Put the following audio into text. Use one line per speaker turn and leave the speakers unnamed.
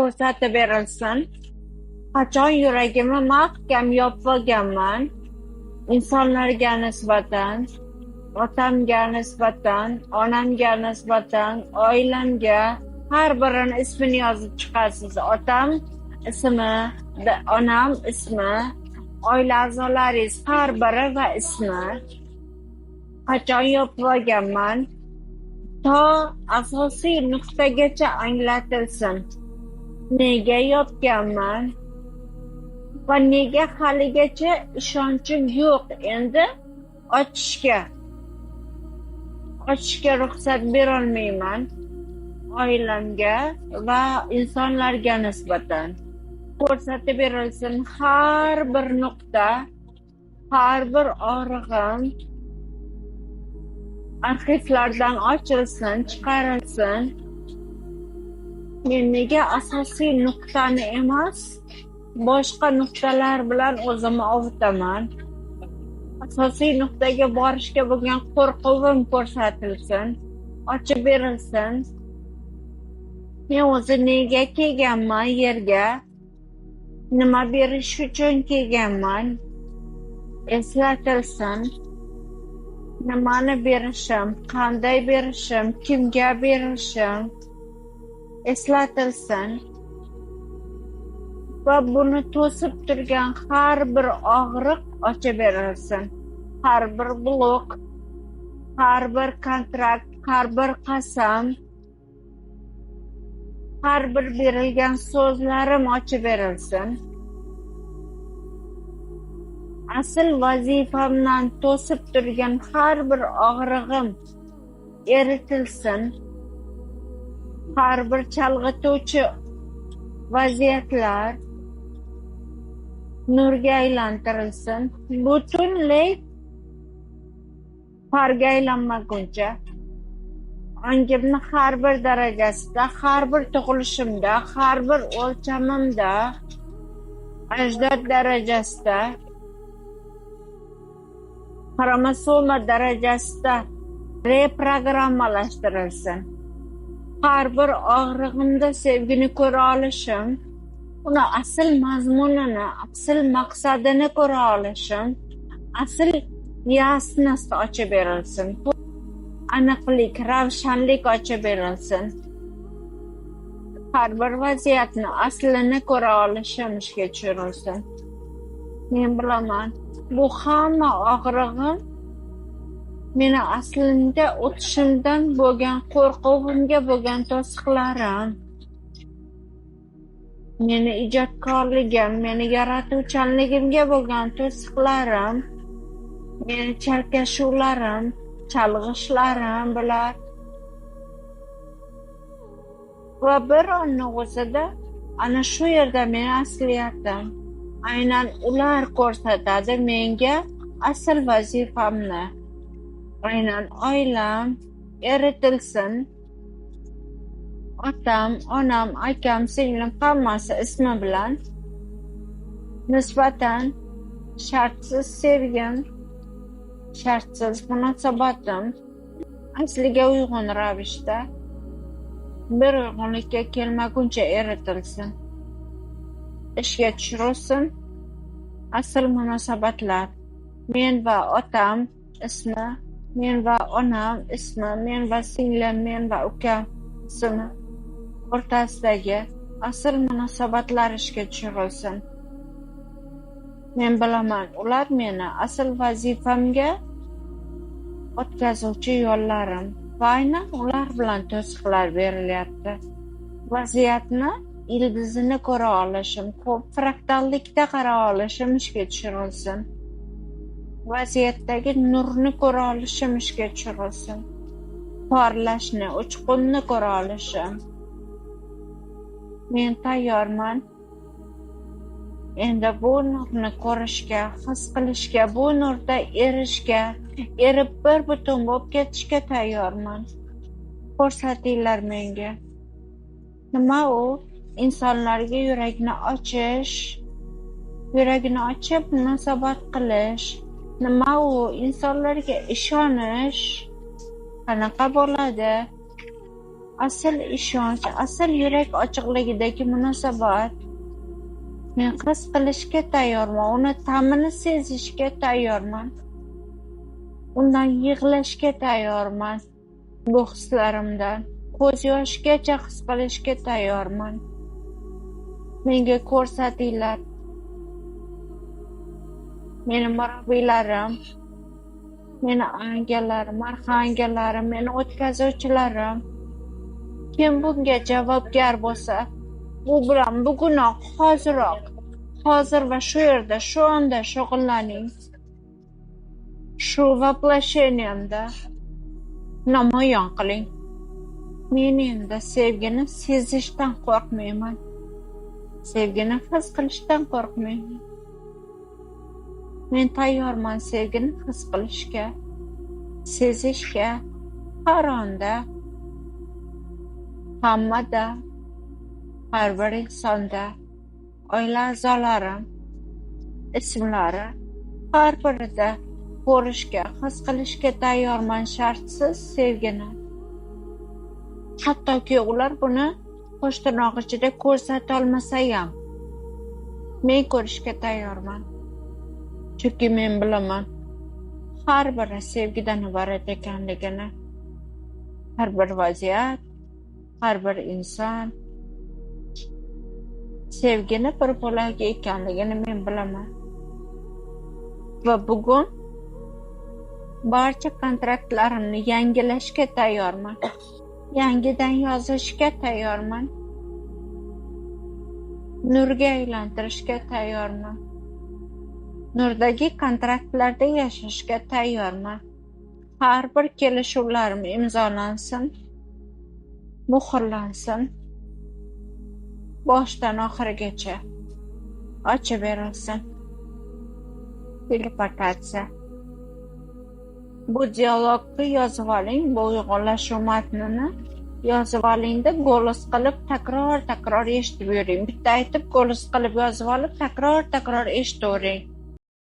ko'rsatib berilsin. Qachon yuragimni mahkam yopib olganman, insonlarga nisbatan, otamga nisbatan, onamga nisbatan, oilamga har birini ismini yozib chiqasiz. Otam ismi, onam ismi, oila a'zolaringiz har biri va ismi. Qachon yopib olganman, to asosiy nuqtagacha anglatilsin. Nega yopganman va nega haligacha ishonchim yo'q endi ochishga ruxsat berolmayman oilamga va insonlarga nisbatan. Ko'rsatib berilsin har bir nuqta, har bir og'rig'im arxivlardan ochilsin, chiqarilsin. Men nega asosiy nuqtani emas, boshqa nuqtalar bilan o'zimni ovutaman? Asosiy nuqtaga borishga bo'lgan qo'rquvim ko'rsatilsin, ochib berilsin. Men o'zi nega kelganman yerga, nima berish uchun kelganman eslatilsin. Nimani berishim, qanday berishim, kimga berishim eslatilsin. Va buni to'sib turgan har bir og'riq ochib berilsin. Har bir blok, har bir kontrakt, har bir qasam, har bir berilgan so'zlarim ochib berilsin. Asl vazifamdan to'sib turgan har bir og'rig'im eritilsin. Har bir chalg'ituvchi vaziyatlar nurga aylantirilsin. Butunlay parga aylanmaguncha ongimni har bir darajasida, har bir tug'ilishimda, har bir o'lchamimda, ajdod darajasida, xromosoma darajasida reprogrammalashtirilsin. Har bir og'rig'imda sevgini ko'ra olishim, uni asl mazmunini, asl maqsadini ko'ra olishim, asl yasnasi ochib berilsin. Aniqlik, ravshanlik ochib berilsin. Har bir vaziyatni aslini ko'ra olishim ishga tushirilsin. Men bilaman, bu hamma og'rig'im meni aslida o'tishimdan bo'lgan qo'rquvimga bo'lgan to'siqlarim. Meni ijodkorligim, meni yaratuvchanligimga bo'lgan to'siqlarim, meni chalkashuvlarim, chalg'ishlarim bular. Va bir onni o'zida ana shu yerda meni asliyatim, aynan ular ko'rsatadi menga asl vazifamni. Aynan oilam eritilsin. Otam, onam, akam, singlim hammasi ismi bilan nisbatan shartsiz sevgim, shartsiz munosabatim asliga uyg'un ravishda bir uyg'unlikka kelmaguncha eritilsin. Ishga tushirilsin asl munosabatlar. Men va otam ismi, men va onam ismi, men va singlim, men va ukam ismi o'rtasidagi asl munosabatlar ishga tushirilsin. Men bilaman, ular meni asl vazifamga o'tkazuvchi yo'llarim va aynan ular bilan to'siqlar berilyapti. Vaziyatni ildizini ko'ra olishim, fraktallikda qara olishim ishga tushirilsin. Vaziyatdagi nurni ko'ra olishim ishga tushirilsin. Porlashni, uchqunni ko'ra olishim. Men tayyorman. Endi bu nurni ko'rishga, his qilishga, bu nurda erishga, erib bir butun bo'lib ketishga tayyorman. Ko'rsatinglar menga. Nima u? Insonlarga yurakni ochish, yuragini ochib munosabat qilish. Nima u? Insonlarga ishonish. Qanaqa bo'ladi? asl ishonch, asl yurak ochiqligidagi munosabat. Men his qilishga tayyorman, uni ta'mini sezishga tayyorman. Undan yig'lashga tayyorman. Bu hislarimdan ko'z yoshgacha his qilishga tayyorman. Menga ko'rsatinglar. Meni murabbiylarim, meni angellarim, arxangellarim, meni o'tkazuvchilarim. Kim bunga javobgar bo'lsa, bu bilan bugunoq, hoziroq, hozir va shu yerda, shu onda shug'ullaning. Shu voplasheniyamda namoyon qiling. Men endi sevgini sezishdan qo'rqmayman. Sevgini his qilishdan qo'rqmayman. Men tayyorman sevgini his qilishga, sezishga, har onda, hammada, har bir insonda, oila a'zolarim, ismlari, har birida ko'rishga, his qilishga tayyorman shartsiz sevgini. Hattoki ular buni qo'shtirnoq ichida ko'rsatolmasa ham, men ko'rishga tayyorman. Chunki men bilaman, har biri sevgidan iborat ekanligini. Har bir vaziyat, har bir inson sevgini bir bo'lagi ekanligini men bilaman. Va bugun barcha kontraktlarimni yangilashga tayyorman. Yangidan yozishga tayyorman. Nurga aylantirishga tayyorman. Nurdagi kontraktlarda yashashga tayyorman. Har bir kelishuvlarim imzolansin, muhrlansin, boshdan oxirigacha ochib berilsin. Teleportatsiya. Bu dialogni yozib oling, bu uyg'onlashuv matnini yozib olingda golos qilib takror eshitib yuring. Bitta aytib golos qilib yozib olib takror eshitavering.